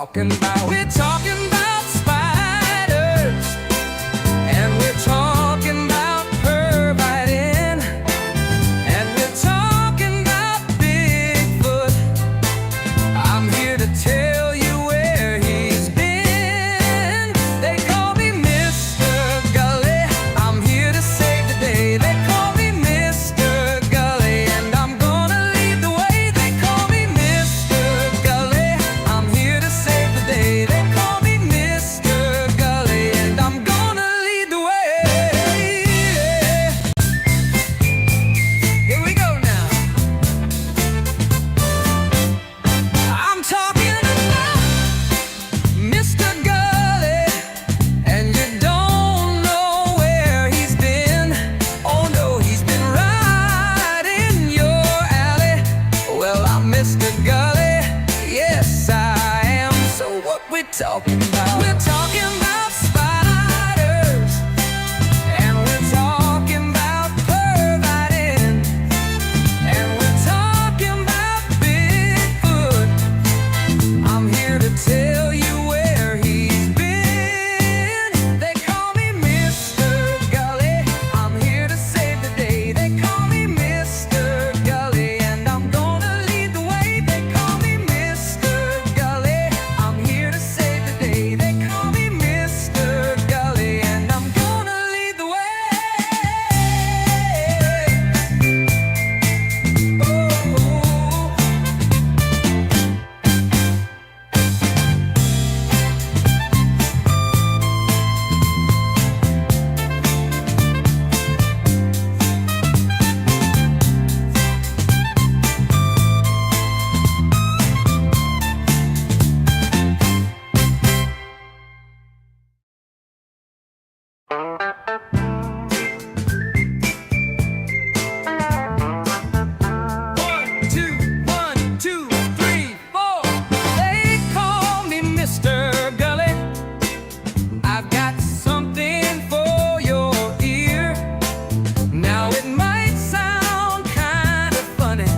talking about? We're talking about spiders, and we're talking about pervitin', and we're talking about Bigfoot. I'm here to tell you where he's been. They call me Mr. Gulley. I'm here to save the day. They call me Mr. Gulley, and I'm gonna lead the way. They call me Mr. Gulley. I'm here to save the day. They call me Mr. Gulley, and I'm gonna lead the way. Here we go now. I'm talking about Mr. Gulley, and you don't know where he's been. Oh no, he's been right in your alley. Well, I'm Mr. Gulley, yes I am. So what we talking about? We're talking about spiders, and we're talking about pervitin', and we're talking about Bigfoot. I'm here to tell you where he's been. They call me Mr. Gulley. I'm here to save the day. They call me Mr. Gulley, and I'm gonna lead the way. They call me Mr. Gulley. I'm here to save the day. They call me Mr. Gulley, and I'm gonna lead the way. Ooh. One, two, three, four. They call me Mr. Gulley. I've got something for your ear. Now it might sound kind of funny,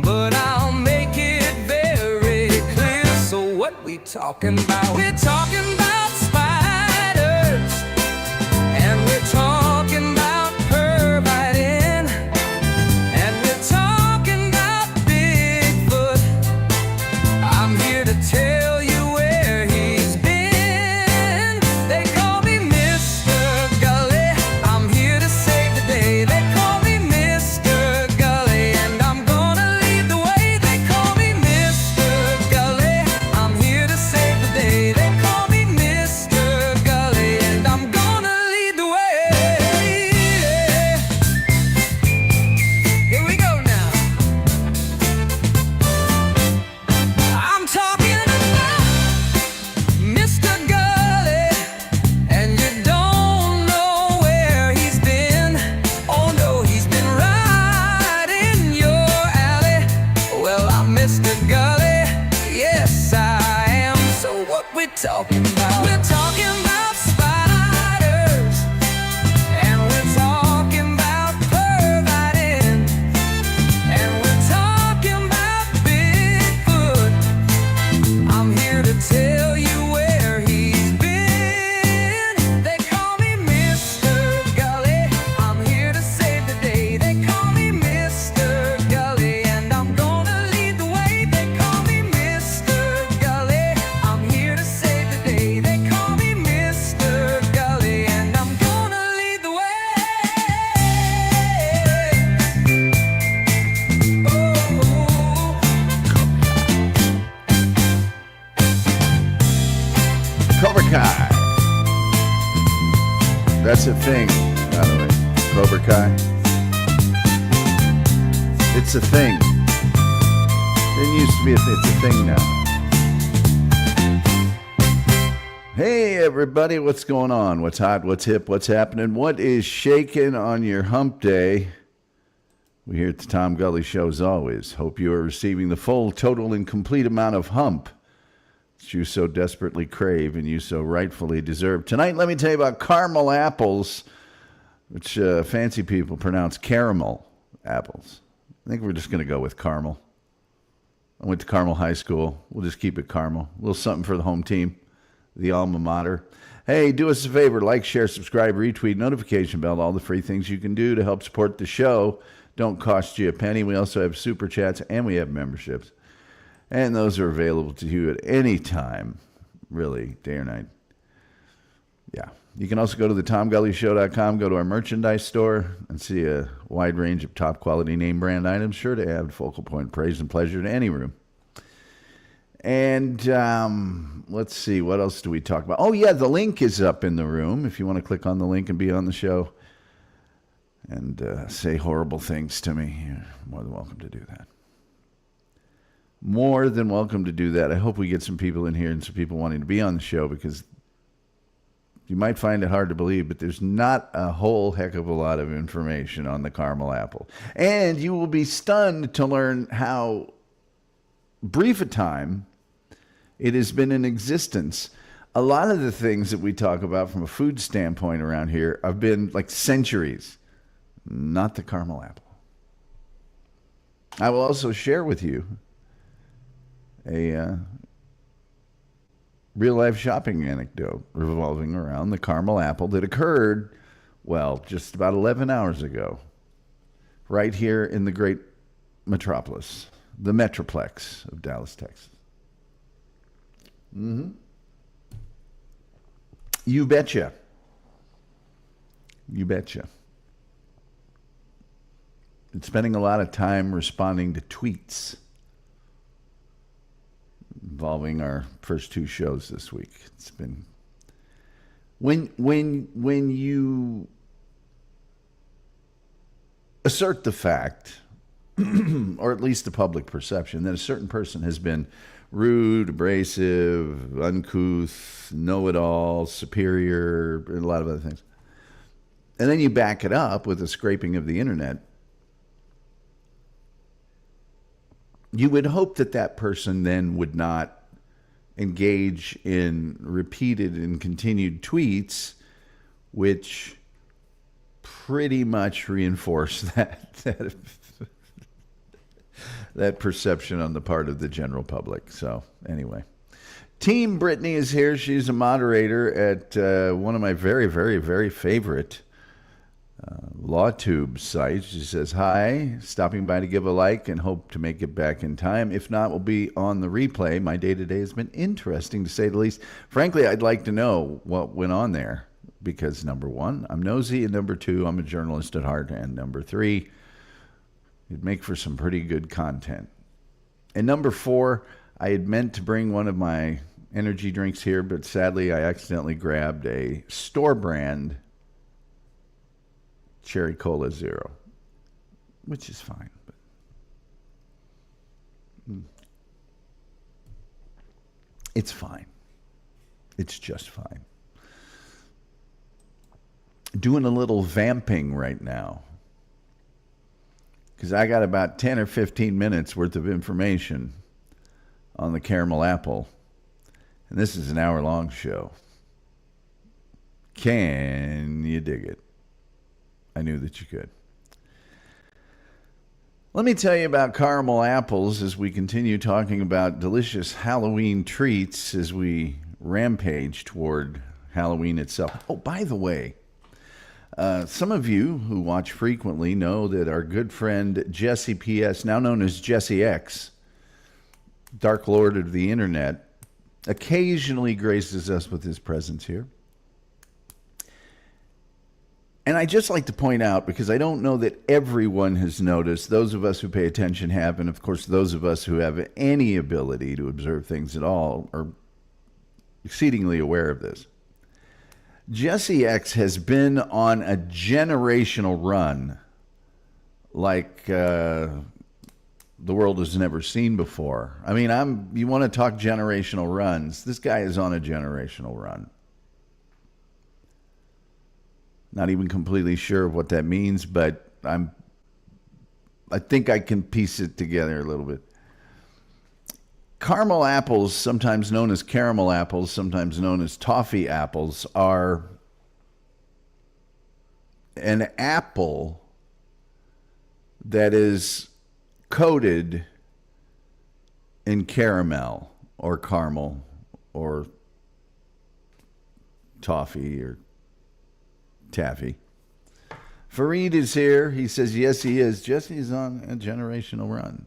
but I'll make it very clear. So what we talking about? We're talking about spiders, and we're talking about pervitin', and we're talking about Bigfoot. I'm here to tell you where he's been. They call me Mr. Gulley. I'm here to save the day. They call me Mr. Gulley, and I'm gonna lead the way. They call me Mr. Gulley. I'm here to save the day. They call me Mr. Gulley, and I'm gonna lead the way. Here we go now. I'm talking about Mr. Gulley, and you don't know where he's been. Oh no, he's been right in your alley. Well, I'm Mr. Gulley, yes I am. So what we talking about? We're talking about spiders, and we're talking about pervitin', and we're talking about Bigfoot. I'm here to tell you where he's been. They call me Mr. Gulley. I'm here to save the day. They call me Mr. Gulley, and I'm gonna lead the way. They call me Mr. Gulley. I'm here to save the day. They call me Mr. Gulley, and I'm gonna lead the way. Ooh. Cobra Kai. That's a thing, by the way. Cobra Kai. It's a thing. Didn't used to be it's a thing now. Hey everybody, what's going on? What's hot? What's hip? What's happening? What is shaking on your hump day? We here at the Tom Gulley Show as always. Hope you are receiving the full, total, and complete amount of hump that you so desperately crave and you so rightfully deserve. Tonight, let me tell you about caramel apples, which fancy people pronounce caramel apples. I think we're just going to go with caramel. I went to Carmel High School. We'll just keep it Carmel. A little something for the home team, the alma mater. Hey, do us a favor. Like, share, subscribe, retweet, notification bell, all the free things you can do to help support the show. Don't cost you a penny. We also have super chats and we have memberships. And those are available to you at any time, really, day or night. Yeah. You can also go to the TomGulleyShow.com, go to our merchandise store, and see a wide range of top-quality name brand items, sure to add focal point praise and pleasure to any room. And let's see, what else do we talk about? Oh, yeah, the link is up in the room. If you want to click on the link and be on the show and say horrible things to me, you're more than welcome to do that. More than welcome to do that. I hope we get some people in here and some people wanting to be on the show, because you might find it hard to believe, but there's not a whole heck of a lot of information on the caramel apple. And you will be stunned to learn how brief a time it has been in existence. A lot of the things that we talk about from a food standpoint around here have been like centuries, not the caramel apple. I will also share with you a real-life shopping anecdote revolving around the caramel apple that occurred, well, just about 11 hours ago, right here in the great metropolis, the Metroplex of Dallas, Texas. You betcha. You betcha. Been spending a lot of time responding to tweets involving our first two shows this week. It's been when you assert the fact, or at least the public perception, that a certain person has been rude, abrasive, uncouth, know-it-all, superior, and a lot of other things, and then you back it up with a scraping of the internet, you would hope that that person then would not engage in repeated and continued tweets, which pretty much reinforce that perception on the part of the general public. So anyway, Team Brittany is here. She's a moderator at one of my very, very, very favorite LawTube site. She says, hi, stopping by to give a like and hope to make it back in time. If not, we'll be on the replay. My day-to-day has been interesting, to say the least. Frankly, I'd like to know what went on there, because number one, I'm nosy, and number two, I'm a journalist at heart, and number three, it'd make for some pretty good content. And number four, I had meant to bring one of my energy drinks here, but sadly I accidentally grabbed a store brand Cherry Cola Zero, which is fine. But it's fine. It's just fine. Doing a little vamping right now, because I got about 10 or 15 minutes worth of information on the caramel apple, and this is an hour-long show. Can you dig it? I knew that you could. Let me tell you about caramel apples as we continue talking about delicious Halloween treats as we rampage toward Halloween itself. Oh, by the way, some of you who watch frequently know that our good friend Jesse P.S., now known as Jesse X, Dark Lord of the Internet, occasionally graces us with his presence here. And I just like to point out, because I don't know that everyone has noticed, those of us who pay attention have, and of course those of us who have any ability to observe things at all are exceedingly aware of this. Jesse X has been on a generational run like the world has never seen before. I mean, you want to talk generational runs. This guy is on a generational run. Not even completely sure of what that means, but I think I can piece it together a little bit. Caramel apples, sometimes known as caramel apples, sometimes known as toffee apples, are an apple that is coated in caramel or caramel or toffee or taffy. Fareed is here. He says, yes, he is. Jesse's on a generational run.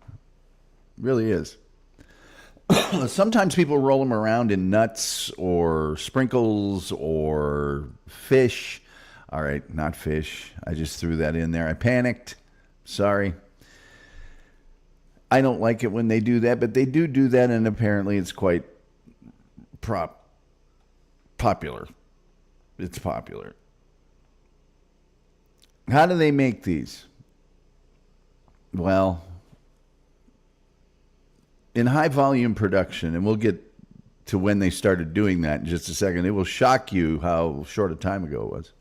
Really is. Sometimes people roll them around in nuts or sprinkles or fish. All right, not fish. I just threw that in there. I panicked. Sorry. I don't like it when they do that, but they do that, and apparently it's quite popular. It's popular. How do they make these? Well, in high volume production, and we'll get to when they started doing that in just a second, it will shock you how short a time ago it was.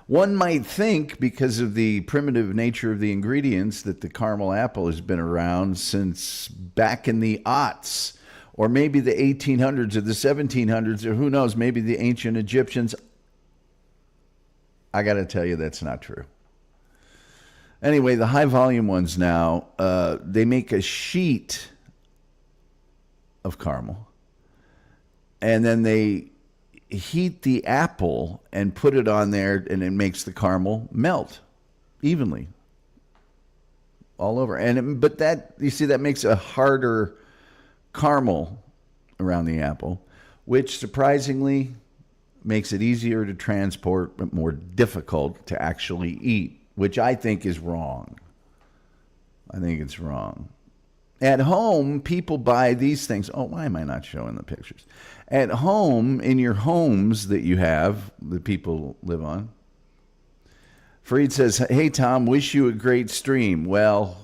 One might think, because of the primitive nature of the ingredients, that the caramel apple has been around since back in the aughts, or maybe the 1800s or the 1700s, or who knows, maybe the ancient Egyptians. I got to tell you, that's not true. Anyway, the high volume ones now, they make a sheet of caramel, and then they heat the apple and put it on there, and it makes the caramel melt evenly all over. But that, you see, that makes a harder caramel around the apple, which surprisingly makes it easier to transport but more difficult to actually eat, which I think is wrong. I think it's wrong. At home, people buy these things. Oh, why am I not showing the pictures? At home, in your homes that you have, that people live on, Fareed says, hey, Tom, wish you a great stream. Well,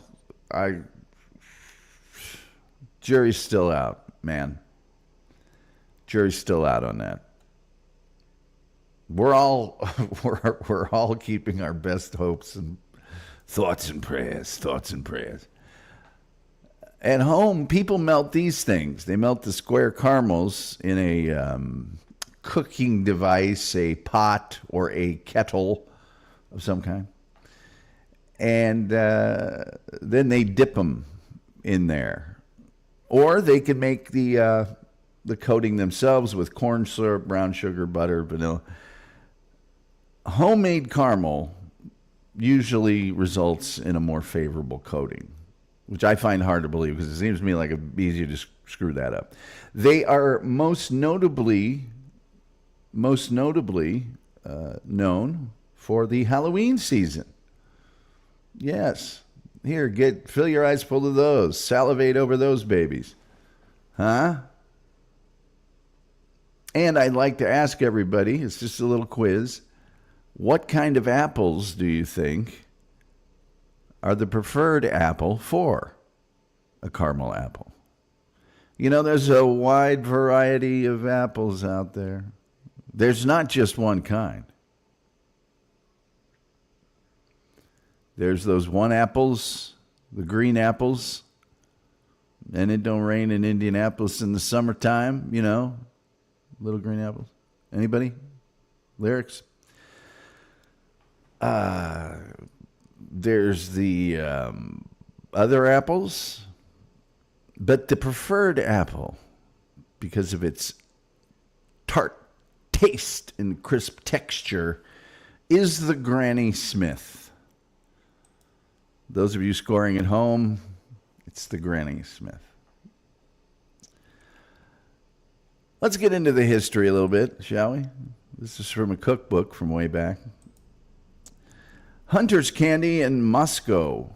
jury's still out, man. Jury's still out on that. We're all keeping our best hopes and thoughts and prayers. At home, people melt these things. They melt the square caramels in a cooking device, a pot or a kettle of some kind. And then they dip them in there. Or they can make the coating themselves with corn syrup, brown sugar, butter, vanilla. Homemade caramel usually results in a more favorable coating, which I find hard to believe because it seems to me like it'd be easier to screw that up. They are most notably known for the Halloween season. Yes. Here, fill your eyes full of those. Salivate over those babies. Huh? And I'd like to ask everybody, it's just a little quiz, what kind of apples do you think are the preferred apple for a caramel apple? You know, there's a wide variety of apples out there. There's not just one kind. There's those one apples, the green apples, and it don't rain in Indianapolis in the summertime, you know, little green apples. Anybody? Lyrics? There's the other apples, but the preferred apple, because of its tart taste and crisp texture, is the Granny Smith. Those of you scoring at home, it's the Granny Smith. Let's get into the history a little bit, shall we? This is from a cookbook from way back. Hunter's Candy in Moscow,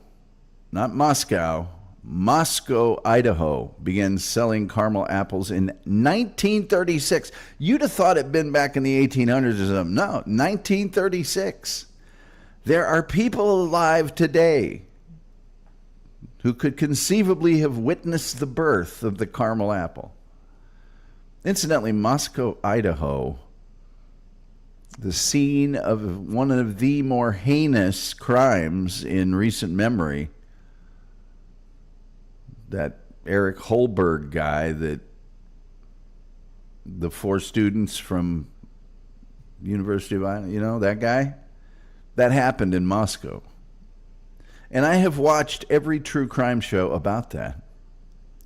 not Moscow, Moscow, Idaho, began selling caramel apples in 1936. You'd have thought it'd been back in the 1800s or something. No, 1936. There are people alive today who could conceivably have witnessed the birth of the caramel apple. Incidentally, Moscow, Idaho, the scene of one of the more heinous crimes in recent memory, that Eric Holberg guy, that the 4 students from University of Idaho, you know, that guy, that happened in Moscow. And I have watched every true crime show about that.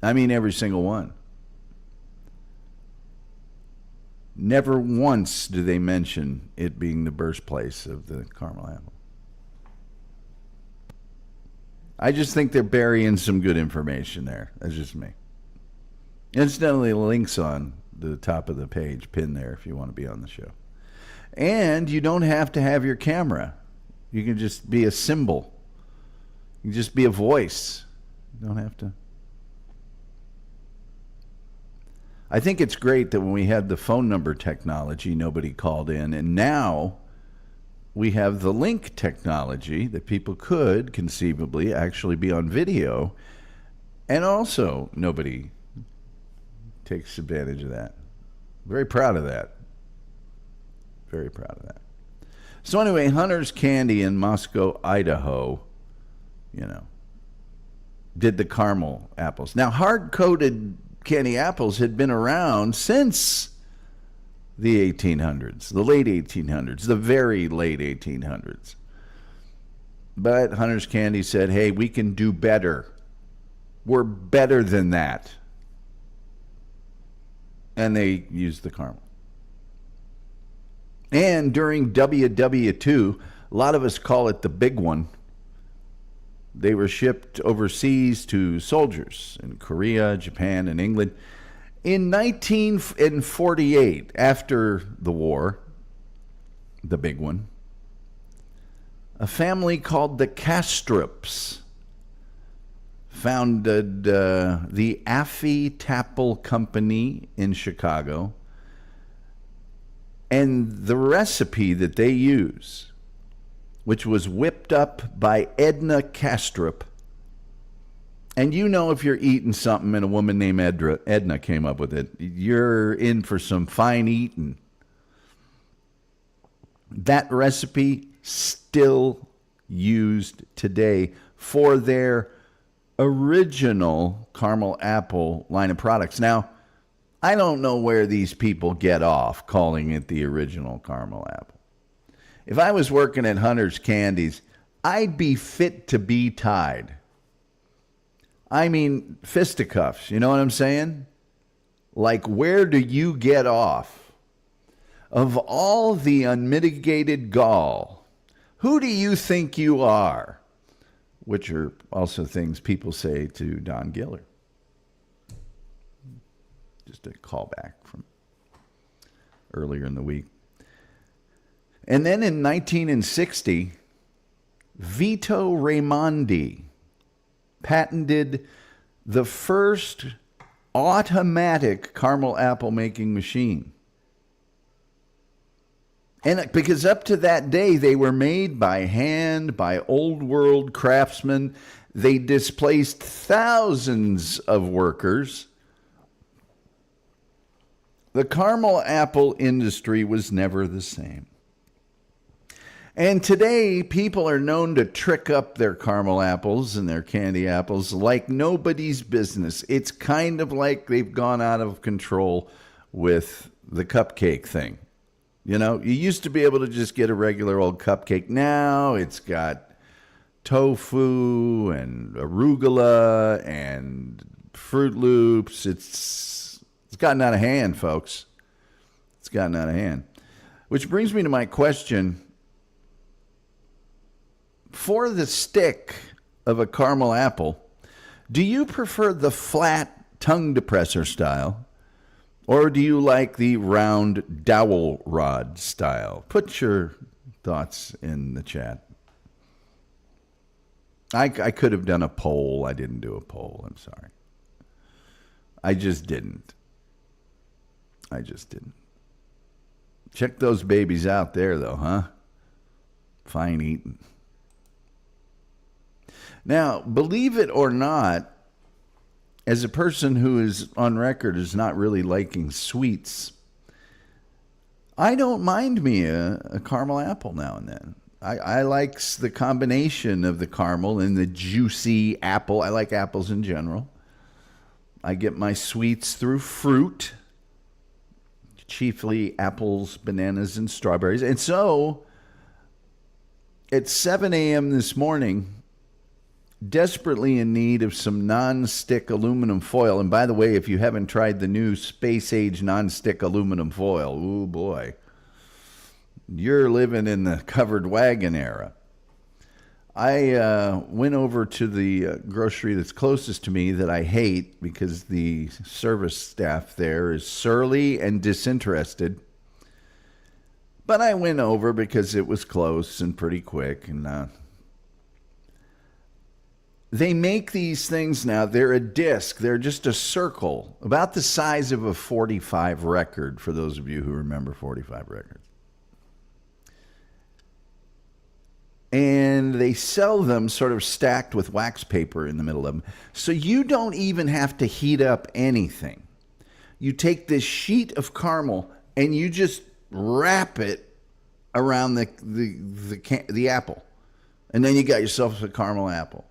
I mean, every single one. Never once do they mention it being the birthplace of the caramel apple. I just think they're burying some good information there. That's just me. Incidentally, links on the top of the page, pinned there if you want to be on the show. And you don't have to have your camera. You can just be a symbol. You can just be a voice. You don't have to. I think it's great that when we had the phone number technology, nobody called in. And now we have the link technology that people could conceivably actually be on video. And also nobody takes advantage of that. Very proud of that. Very proud of that. So anyway, Hunter's Candy in Moscow, Idaho, did the caramel apples. Now, hard-coated candy apples had been around since the 1800s, the late 1800s, the very late 1800s. But Hunter's Candy said, hey, we can do better. We're better than that. And they used the caramel. And during WW2, a lot of us call it the big one. They were shipped overseas to soldiers in Korea, Japan, and England. In 1948, after the war, the big one, a family called the Kastrups founded the Affy Tapple Company in Chicago. And the recipe that they use, which was whipped up by Edna Kastrup. And if you're eating something and a woman named Edna came up with it, you're in for some fine eating. That recipe still used today for their original caramel apple line of products. Now, I don't know where these people get off calling it the original caramel apple. If I was working at Hunter's Candies, I'd be fit to be tied. I mean, fisticuffs, you know what I'm saying? Like, where do you get off? Of all the unmitigated gall, who do you think you are? Which are also things people say to Don Giller. Just a callback from earlier in the week. And then in 1960, Vito Raimondi patented the first automatic caramel apple making machine. And because up to that day, they were made by hand, by old world craftsmen. They displaced thousands of workers. The caramel apple industry was never the same. And today, people are known to trick up their caramel apples and their candy apples like nobody's business. It's kind of like they've gone out of control with the cupcake thing. You used to be able to just get a regular old cupcake. Now it's got tofu and arugula and Fruit Loops. It's gotten out of hand, folks. It's gotten out of hand. Which brings me to my question. For the stick of a caramel apple, do you prefer the flat tongue depressor style, or do you like the round dowel rod style? Put your thoughts in the chat. I could have done a poll. I didn't do a poll. I'm sorry. I just didn't. Check those babies out there, though, huh? Fine eating. Now, believe it or not, as a person who is on record as not really liking sweets, I don't mind me a caramel apple now and then. I like the combination of the caramel and the juicy apple. I like apples in general. I get my sweets through fruit, chiefly apples, bananas, and strawberries. And so, at 7 a.m. this morning, desperately in need of some non-stick aluminum foil. And by the way, if you haven't tried the new space age non-stick aluminum foil, oh boy, you're living in the covered wagon era. I went over to the grocery that's closest to me that I hate because the service staff there is surly and disinterested. But I went over because it was close and pretty quick. And they make these things now. They're a disc. They're just a circle, about the size of a 45 record, for those of you who remember 45 records. And they sell them sort of stacked with wax paper in the middle of them. So you don't even have to heat up anything. You take this sheet of caramel and you just wrap it around the apple. And then you got yourself a caramel apple.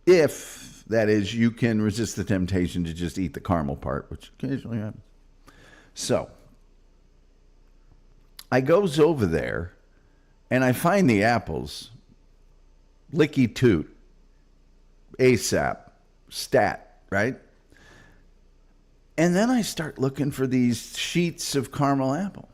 If, that is, you can resist the temptation to just eat the caramel part, which occasionally happens. So, I goes over there, and I find the apples, licky toot, ASAP, stat, right? And then I start looking for these sheets of caramel apple.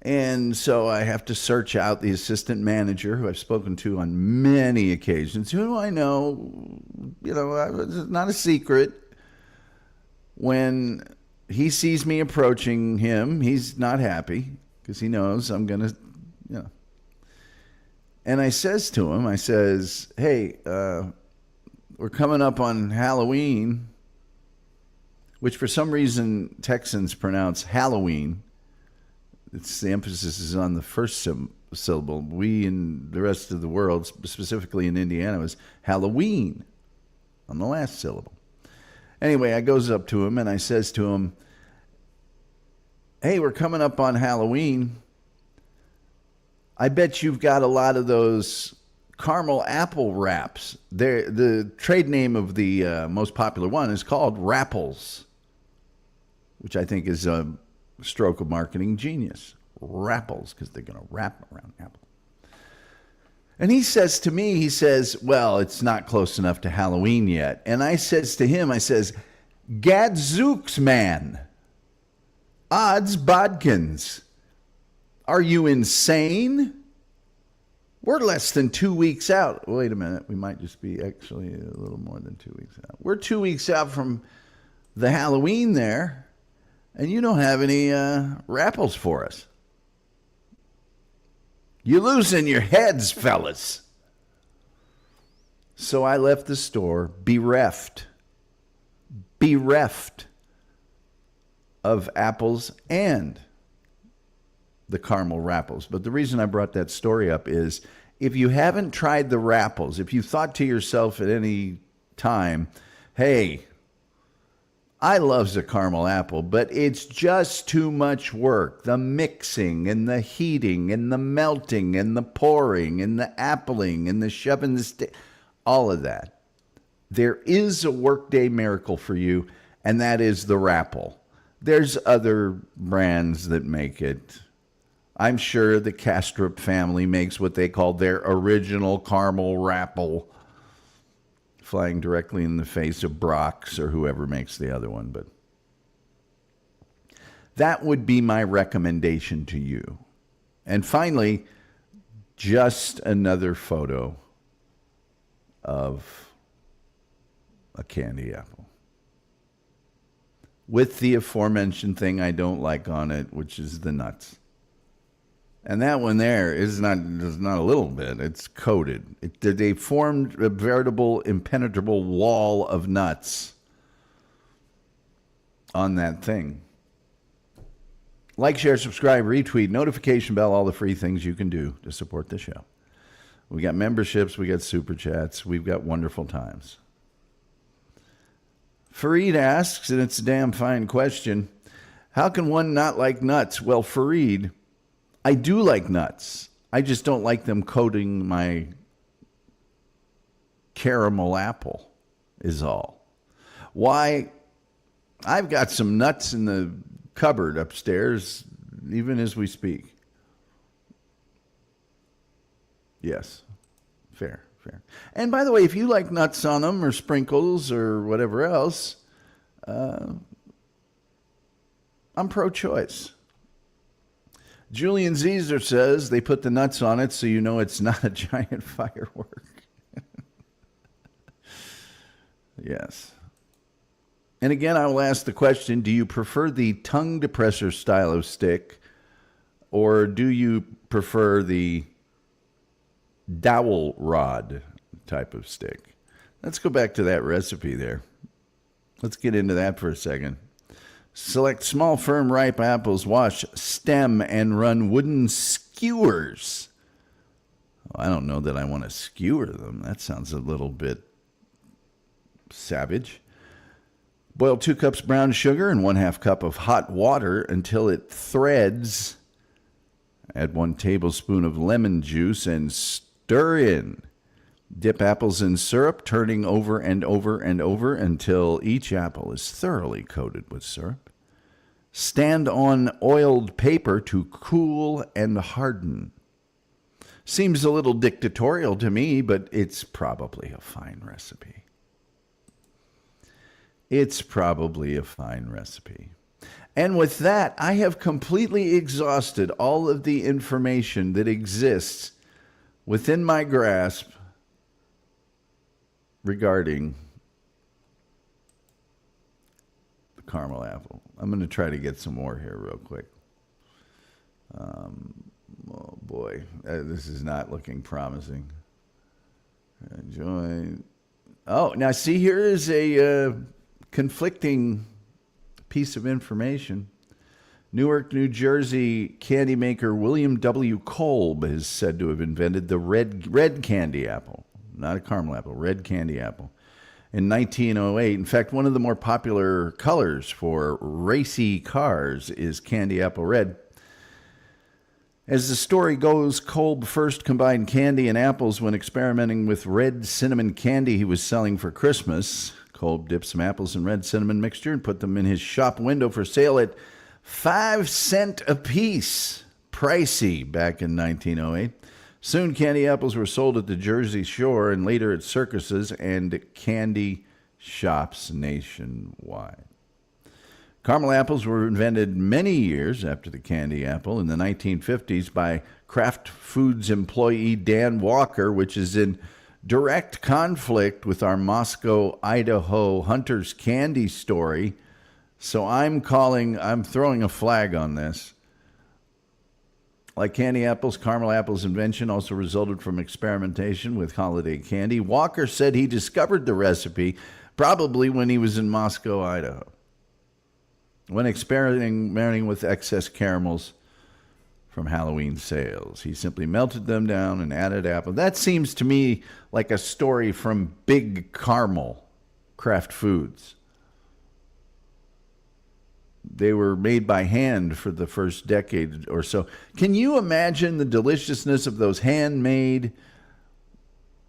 And so I have to search out the assistant manager, who I've spoken to on many occasions. Who do I know? You know, it's not a secret. When he sees me approaching him, he's not happy because he knows I'm going to, you know. And I says to him, hey, we're coming up on Halloween, which for some reason Texans pronounce Halloween. The emphasis is on the first syllable. We in the rest of the world, specifically in Indiana, was Halloween on the last syllable. Anyway, I goes up to him and I says to him, hey, we're coming up on Halloween. I bet you've got a lot of those caramel apple wraps. The trade name of the most popular one is called Rapples, which I think is a stroke of marketing genius. Rapples, because they're going to wrap around apple. And he says to me, well, it's not close enough to Halloween yet. And I says to him, gadzooks, man. Odds bodkins. Are you insane? We're less than 2 weeks out. Wait a minute. We might just be actually a little more than 2 weeks out. We're 2 weeks out from the Halloween there. And you don't have any rapples for us. You're losing your heads, fellas. So I left the store bereft of apples and the caramel rapples. But the reason I brought that story up is if you haven't tried the rapples, if you thought to yourself at any time, hey, I loves a caramel apple, but it's just too much work. The mixing and the heating and the melting and the pouring and the appling and the shoving the stick, all of that. There is a workday miracle for you, and that is the Rapple. There's other brands that make it. I'm sure the Castrop family makes what they call their original caramel Rapple, flying directly in the face of Brock's or whoever makes the other one. But that would be my recommendation to you. And finally, just another photo of a candy apple with the aforementioned thing I don't like on it, which is the nuts. And that one there is not a little bit. It's coated. They formed a veritable impenetrable wall of nuts on that thing. Like, share, subscribe, retweet, notification bell, all the free things you can do to support the show. We got memberships, we got super chats, we've got wonderful times. Fareed asks, and it's a damn fine question, how can one not like nuts? Well, Fareed, I do like nuts. I just don't like them coating my caramel apple, is all. Why? I've got some nuts in the cupboard upstairs, even as we speak. Yes. Fair. And by the way, if you like nuts on them or sprinkles or whatever else, I'm pro-choice. Julian Zeezer says they put the nuts on it so you know it's not a giant firework. Yes. And again, I will ask the question, do you prefer the tongue depressor style of stick, or do you prefer the dowel rod type of stick? Let's go back to that recipe there. Let's get into that for a second. Select small, firm, ripe apples, wash, stem, and run wooden skewers. I don't know that I want to skewer them. That sounds a little bit savage. Boil 2 cups brown sugar and 1/2 cup of hot water until it threads. Add 1 tablespoon of lemon juice and stir in. Dip apples in syrup, turning over and over and over until each apple is thoroughly coated with syrup. Stand on oiled paper to cool and harden. Seems a little dictatorial to me, but it's probably a fine recipe. And with that, I have completely exhausted all of the information that exists within my grasp regarding the caramel apple. I'm going to try to get some more here real quick. Oh boy, this is not looking promising. Enjoy. Oh, now see, here is a conflicting piece of information. Newark, New Jersey candy maker William W. Kolb is said to have invented the red candy apple. Not a caramel apple, red candy apple. In 1908, in fact, one of the more popular colors for racy cars is candy apple red. As the story goes, Kolb first combined candy and apples when experimenting with red cinnamon candy he was selling for Christmas. Kolb dipped some apples in red cinnamon mixture and put them in his shop window for sale at 5 cents a piece. Pricey back in 1908. Soon, candy apples were sold at the Jersey Shore and later at circuses and candy shops nationwide. Caramel apples were invented many years after the candy apple in the 1950s by Kraft Foods employee Dan Walker, which is in direct conflict with our Moscow, Idaho Hunter's candy story. So I'm throwing a flag on this. Like candy apples, caramel apples' invention also resulted from experimentation with holiday candy. Walker said he discovered the recipe probably when he was in Moscow, Idaho, when experimenting with excess caramels from Halloween sales. He simply melted them down and added apple. That seems to me like a story from Big Caramel, Kraft Foods. They were made by hand for the first decade or so. Can you imagine the deliciousness of those handmade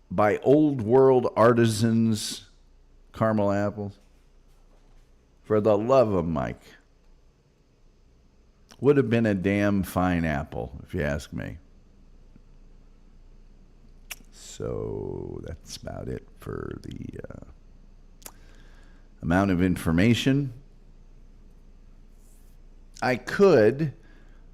by old world artisans caramel apples? For the love of Mike. Would have been a damn fine apple, if you ask me. So that's about it for the amount of information. I could,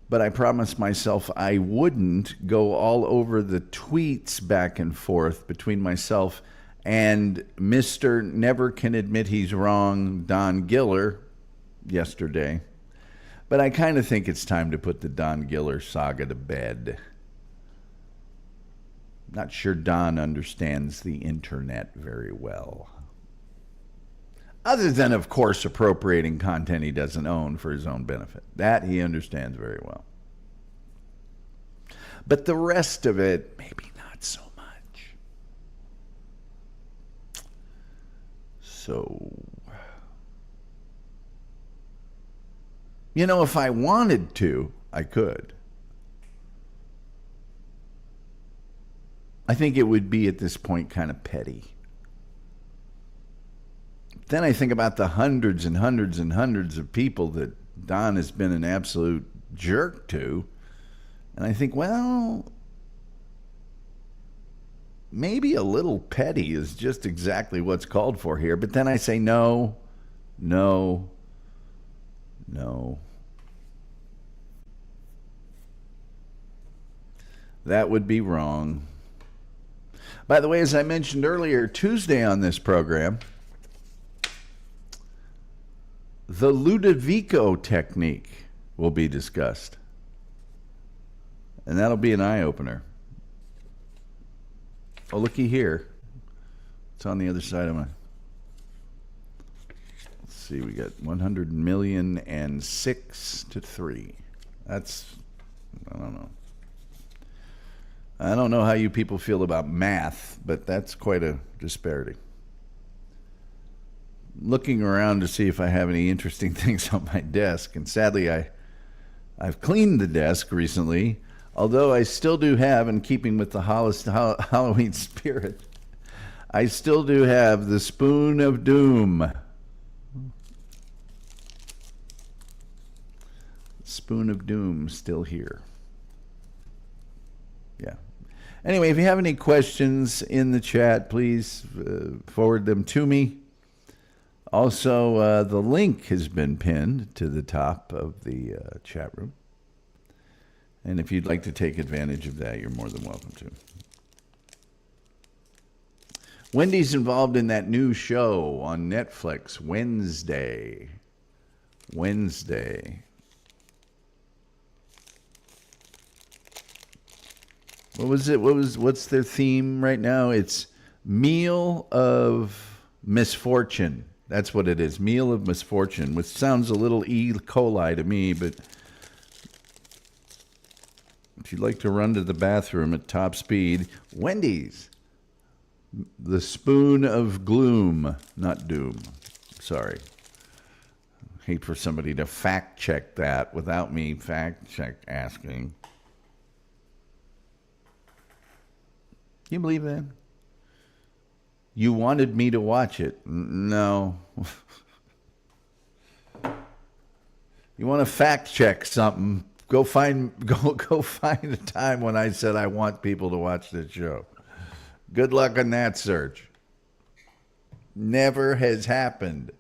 but I promised myself I wouldn't go all over the tweets back and forth between myself and Mr. Never Can Admit He's Wrong, Don Giller, yesterday. But I kind of think it's time to put the Don Giller saga to bed. Not sure Don understands the internet very well. Other than, of course, appropriating content he doesn't own for his own benefit. That he understands very well. But the rest of it, maybe not so much. So, you know, if I wanted to, I could. I think it would be at this point kind of petty. Then I think about the hundreds and hundreds and hundreds of people that Don has been an absolute jerk to. And I think, well, maybe a little petty is just exactly what's called for here. But then I say no, no, no. That would be wrong. By the way, as I mentioned earlier, Tuesday on this program, the Ludovico technique will be discussed. And that'll be an eye-opener. Oh, looky here. It's on the other side of my... Let's see, we got 100 million and 6-3. That's... I don't know. I don't know how you people feel about math, but that's quite a disparity. Looking around to see if I have any interesting things on my desk, and sadly I've cleaned the desk recently, although I still do have, in keeping with the Halloween spirit, I still do have the Spoon of Doom. Spoon of Doom still here. Yeah. Anyway, if you have any questions in the chat, please forward them to me. Also, the link has been pinned to the top of the chat room. And if you'd like to take advantage of that, you're more than welcome to. Wendy's involved in that new show on Netflix, Wednesday. What was it? What's their theme right now? It's Meal of Misfortune. That's what it is. Meal of Misfortune, which sounds a little E. coli to me, but if you'd like to run to the bathroom at top speed, Wendy's. The Spoon of Gloom, not Doom. Sorry. Hate for somebody to fact check that without me fact check asking. Can you believe that? You wanted me to watch it. No. You want to fact check something, go find a time when I said I want people to watch this show. Good luck on that search. Never has happened.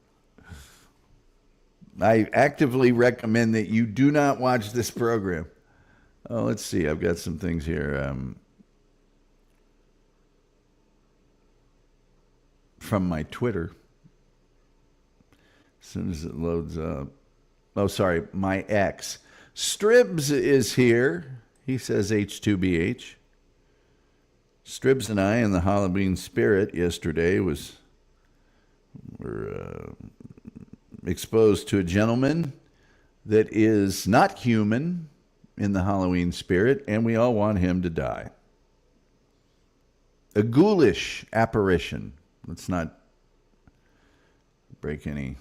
I actively recommend that you do not watch this program. Oh, let's see. I've got some things here. From my Twitter. As soon as it loads up. Oh, sorry. My ex. Stribs is here. He says H2BH. Stribs and I, in the Halloween spirit yesterday, were exposed to a gentleman that is not human in the Halloween spirit, and we all want him to die. A ghoulish apparition. Let's not break any.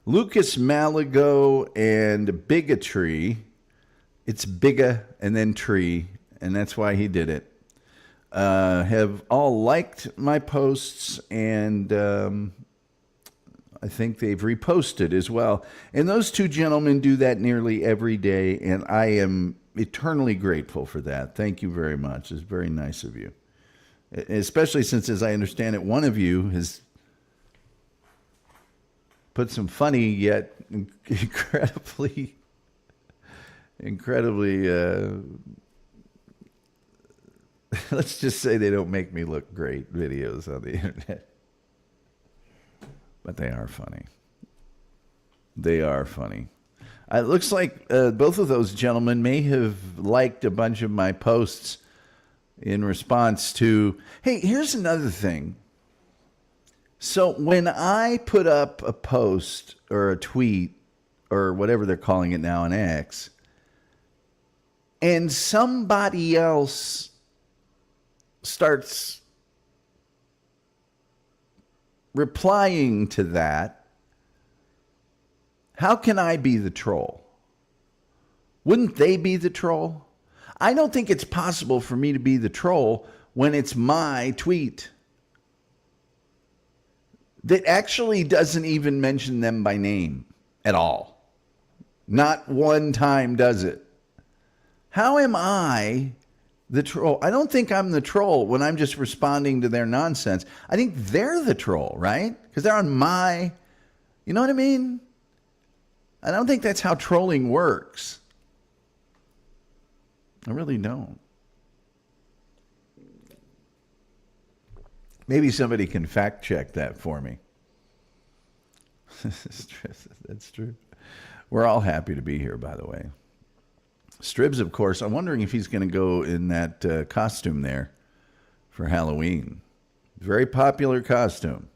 Lucas Malago and Bigotry. It's biga and then tree, and that's why he did it. Have all liked my posts, and I think they've reposted as well. And those two gentlemen do that nearly every day, and I am eternally grateful for that. Thank you very much. It's very nice of you. Especially since, as I understand it, one of you has put some funny yet incredibly let's just say they don't make me look great videos on the internet. But they are funny. They are funny. It looks like both of those gentlemen may have liked a bunch of my posts in response to, hey, here's another thing. So when I put up a post or a tweet or whatever they're calling it now on X, and somebody else starts replying to that, how can I be the troll? Wouldn't they be the troll? I don't think it's possible for me to be the troll when it's my tweet that actually doesn't even mention them by name at all. Not one time does it. How am I The troll. I don't think I'm the troll when I'm just responding to their nonsense. I think they're the troll, right? Because they're on my, you know what I mean? I don't think that's how trolling works. I really don't. Maybe somebody can fact check that for me. That's true. We're all happy to be here, by the way. Stribs, of course. I'm wondering if he's going to go in that costume there for Halloween. Very popular costume.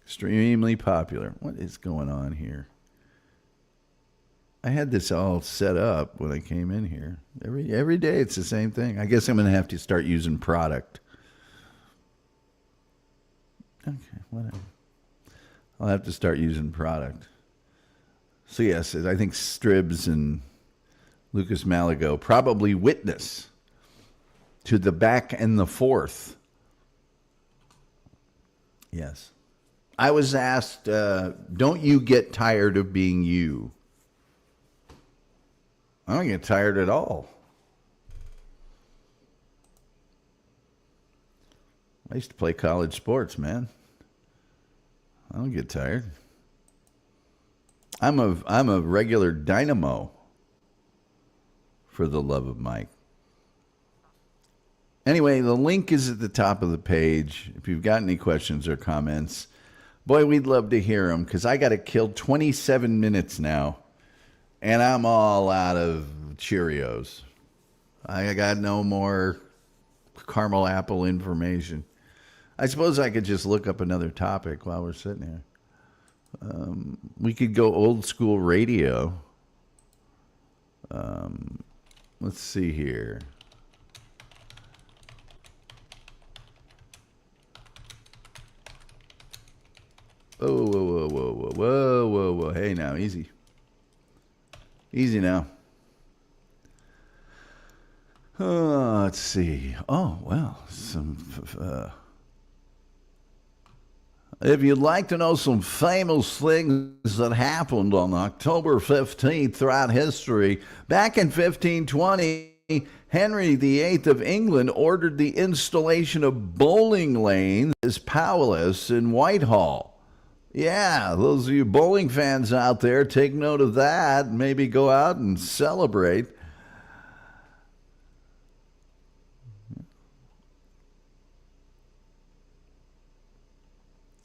Extremely popular. What is going on here? I had this all set up when I came in here. Every day it's the same thing. I guess I'm going to have to start using product. Okay, whatever. I'll have to start using product. So yes, I think Stribs and Lucas Malago probably witness to the back and the forth. Yes. I was asked, don't you get tired of being you? I don't get tired at all. I used to play college sports, man. I don't get tired. I'm a regular dynamo, for the love of Mike. Anyway, the link is at the top of the page. If you've got any questions or comments, boy, we'd love to hear them, because I got to kill 27 minutes now, and I'm all out of Cheerios. I got no more caramel apple information. I suppose I could just look up another topic while we're sitting here. We could go old school radio. Let's see here. Whoa, whoa, whoa, whoa, whoa, whoa, whoa, whoa. Hey, now, easy. Easy now. Let's see. Oh, well, if you'd like to know some famous things that happened on October 15th throughout history, back in 1520, Henry VIII of England ordered the installation of bowling lanes in his palace in Whitehall. Yeah, those of you bowling fans out there, take note of that. Maybe go out and celebrate.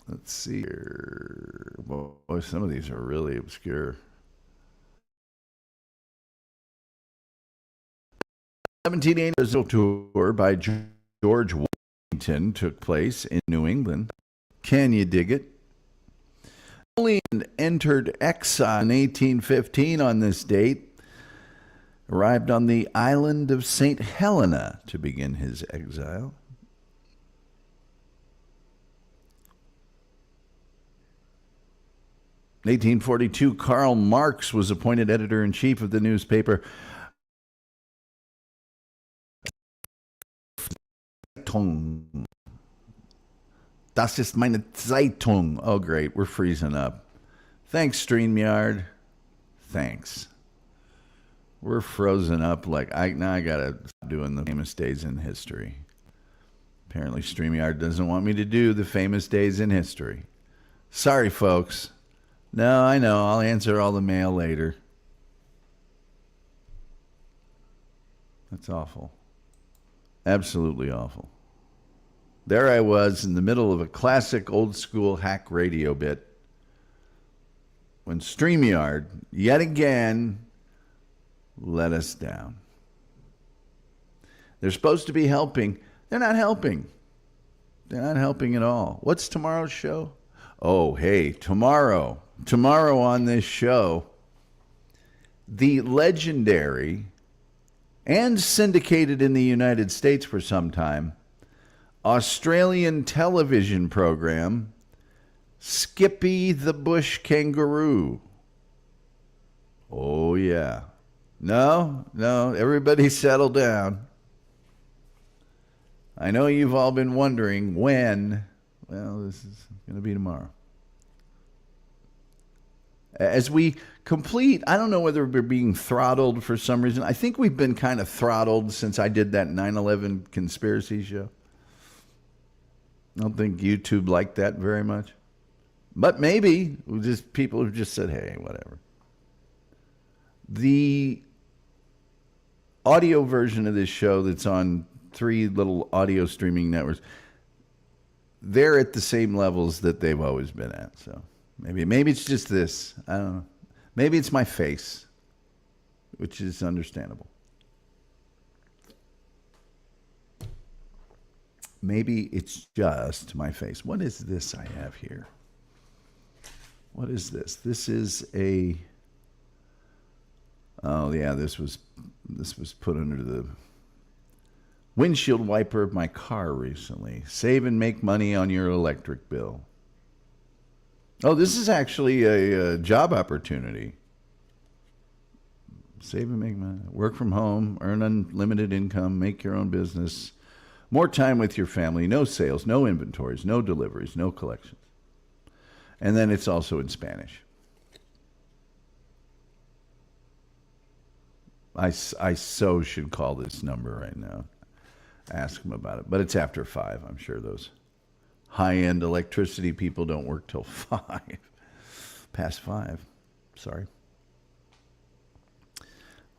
Let's see here. Boy, some of these are really obscure. 1780 tour by George Washington took place in New England. Can you dig it? Napoleon entered exile in 1815 on this date, arrived on the island of St. Helena to begin his exile. In 1842, Karl Marx was appointed editor-in-chief of the newspaper Das ist meine Zeitung. Oh, great. We're freezing up. Thanks, StreamYard. Thanks. We're frozen up. Now I got to stop doing the famous days in history. Apparently, StreamYard doesn't want me to do the famous days in history. Sorry, folks. No, I know. I'll answer all the mail later. That's awful. Absolutely awful. There I was in the middle of a classic old school hack radio bit when StreamYard, yet again, let us down. They're supposed to be helping. They're not helping. They're not helping at all. What's tomorrow's show? Oh, hey, tomorrow on this show, the legendary and syndicated in the United States for some time, Australian television program, Skippy the Bush Kangaroo. Oh, yeah. No, everybody settle down. I know you've all been wondering when. Well, this is going to be tomorrow. As we complete, I don't know whether we're being throttled for some reason. I think we've been kind of throttled since I did that 9/11 conspiracy show. I don't think YouTube liked that very much. But maybe just people have just said, hey, whatever. The audio version of this show that's on 3 little audio streaming networks, they're at the same levels that they've always been at. So maybe it's just this. I don't know. Maybe it's my face, which is understandable. Maybe it's just my face. What is this I have here? What is this? This is a... Oh, yeah, this was put under the windshield wiper of my car recently. Save and make money on your electric bill. Oh, this is actually a job opportunity. Save and make money. Work from home, earn unlimited income, make your own business. More time with your family, no sales, no inventories, no deliveries, no collections. And then it's also in Spanish. I so should call this number right now. Ask them about it. But it's after 5. I'm sure those high-end electricity people don't work till 5. Past 5. Sorry.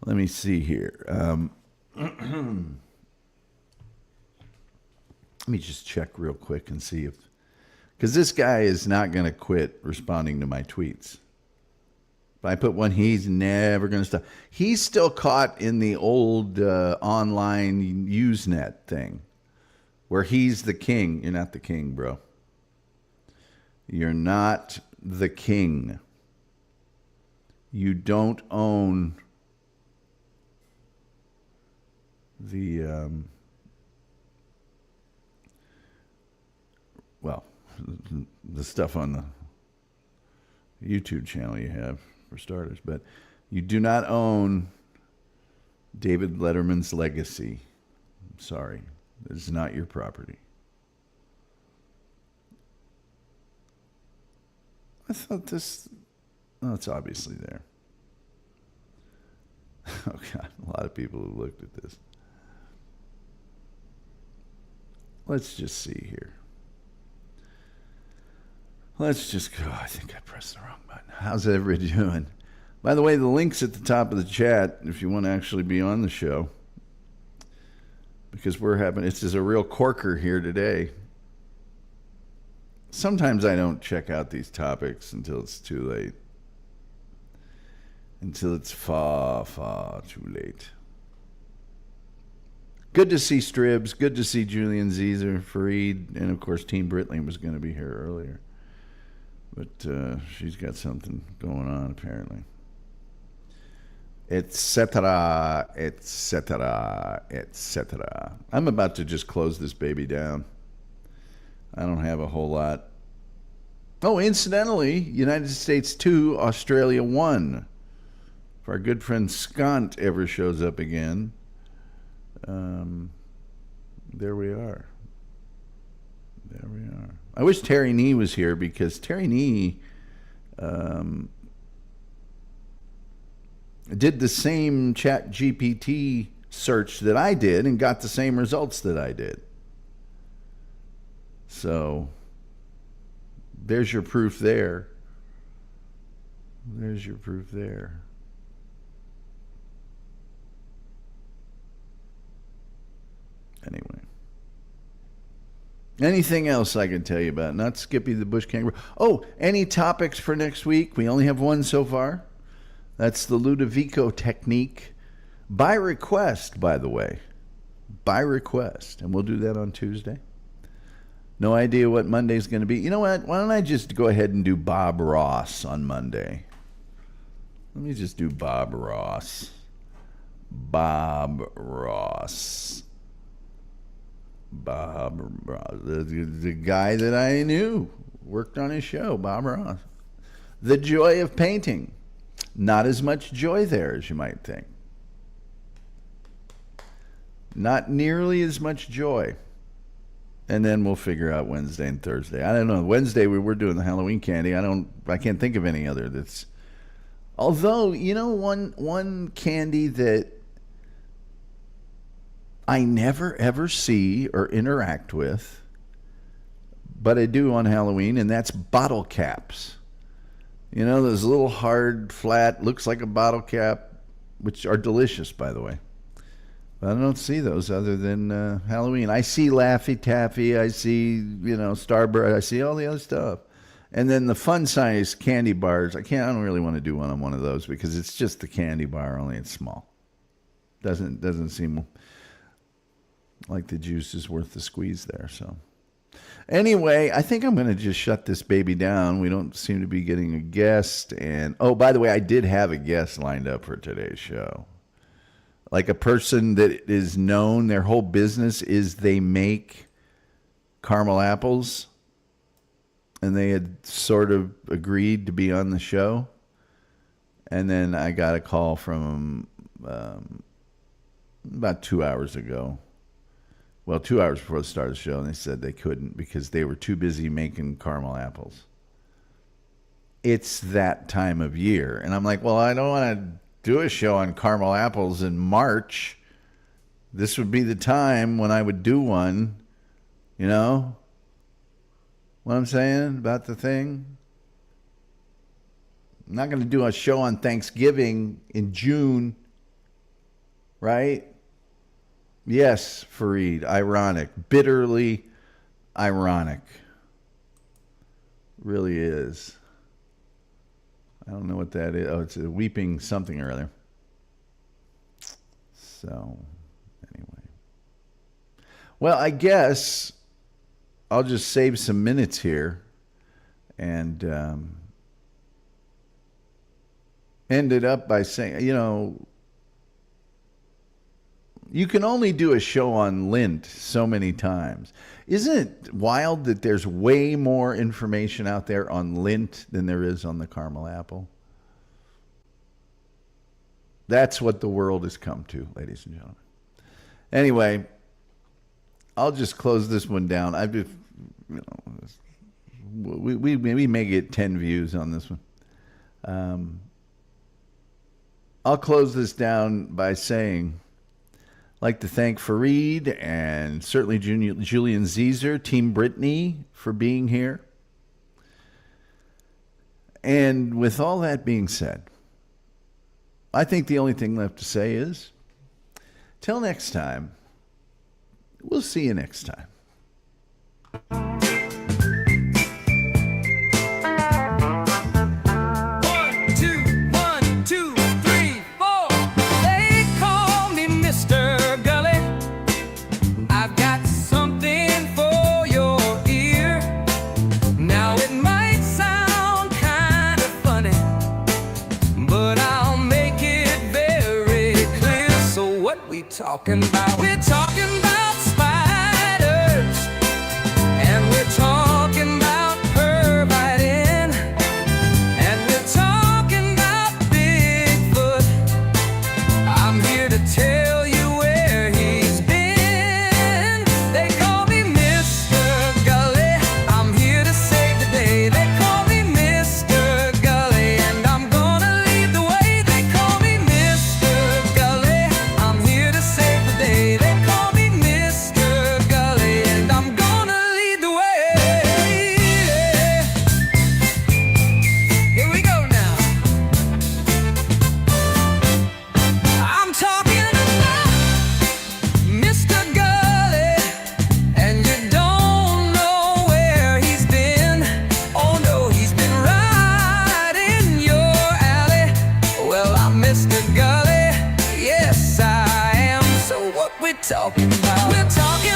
Let me see here. Let me just check real quick and see if... Because this guy is not going to quit responding to my tweets. If I put one, he's never going to stop. He's still caught in the old online Usenet thing, where he's the king. You're not the king, bro. You're not the king. You don't own the... the stuff on the YouTube channel you have, for starters, but you do not own David Letterman's legacy. I'm sorry. It is not your property. I thought this... Oh, it's obviously there. Oh, God. A lot of people have looked at this. Let's just see here. Let's just go. I think I pressed the wrong button. How's everybody doing? By the way, the link's at the top of the chat if you want to actually be on the show. Because it's just a real corker here today. Sometimes I don't check out these topics until it's too late. Until it's far, far too late. Good to see Stribbs. Good to see Julian Zezer, Fareed, and of course Team Britling was going to be here earlier. But she's got something going on, apparently. Etc., etc., etc. I'm about to just close this baby down. I don't have a whole lot. Oh, incidentally, United States 2, Australia 1. If our good friend Scott ever shows up again, there we are. There we are. I wish Terry Nee was here because Terry Nee did the same Chat GPT search that I did and got the same results that I did. So there's your proof there. There's your proof there. Anyway. Anything else I can tell you about? Not Skippy the Bush Kangaroo. Oh, any topics for next week? We only have one so far. That's the Ludovico technique. By request, by the way. By request. And we'll do that on Tuesday. No idea what Monday's going to be. You know what? Why don't I just go ahead and do Bob Ross on Monday? Let me just do Bob Ross. Bob Ross. Bob Ross, the guy that I knew, worked on his show, Bob Ross. The joy of painting. Not as much joy there as you might think. Not nearly as much joy. And then we'll figure out Wednesday and Thursday. I don't know. Wednesday we were doing the Halloween candy. I can't think of any other that's Although, one candy that I never ever see or interact with, but I do on Halloween, and that's bottle caps. Those little hard, flat, looks like a bottle cap, which are delicious, by the way. But I don't see those other than Halloween. I see Laffy Taffy, I see, Starburst, I see all the other stuff. And then the fun size candy bars, I don't really want to do one on one of those because it's just the candy bar, only it's small. Doesn't seem like the juice is worth the squeeze there. So anyway, I think I'm going to just shut this baby down. We don't seem to be getting a guest. And oh, by the way, I did have a guest lined up for today's show. Like a person that is known, their whole business is they make caramel apples. And they had sort of agreed to be on the show. And then I got a call from them about 2 hours ago. Well, 2 hours before the start of the show. And they said they couldn't because they were too busy making caramel apples. It's that time of year. And I'm like, well, I don't want to do a show on caramel apples in March. This would be the time when I would do one, What I'm saying about the thing? I'm not going to do a show on Thanksgiving in June, right? Yes, Fareed, ironic, bitterly ironic. Really is. I don't know what that is. Oh, it's a weeping something or other. So, anyway. Well, I guess I'll just save some minutes here and end it up by saying, you can only do a show on lint so many times. Isn't it wild that there's way more information out there on lint than there is on the caramel apple? That's what the world has come to, ladies and gentlemen. Anyway, I'll just close this one down. We may get 10 views on this one. I'll close this down by saying, I'd like to thank Fareed and certainly Julian Zeezer, Team Brittany, for being here. And with all that being said, I think the only thing left to say is, till next time, we'll see you next time. One, two, three, four. They call me Mr. Gulley. I've got something for your ear. Now it might sound kind of funny, but I'll make it very clear. So what we talking about? We're talking about spiders, and we're talking about pervitin', and we're talking about Bigfoot. I'm here to tell you where he's been. They call me Mr. Gulley. I'm here to save the day. They call me Mr. Gulley, and I'm gonna lead the way. They call me Mr. Gulley. I'm here to save the day. They call me Mr. Gulley, and I'm gonna lead the way. Here we go now. I'm talking about Mr. Gulley, and you don't know where he's been. Oh no, he's been right in your alley. Well, I'm Mr. Gulley, yes I am. So what we're talking about? We're talking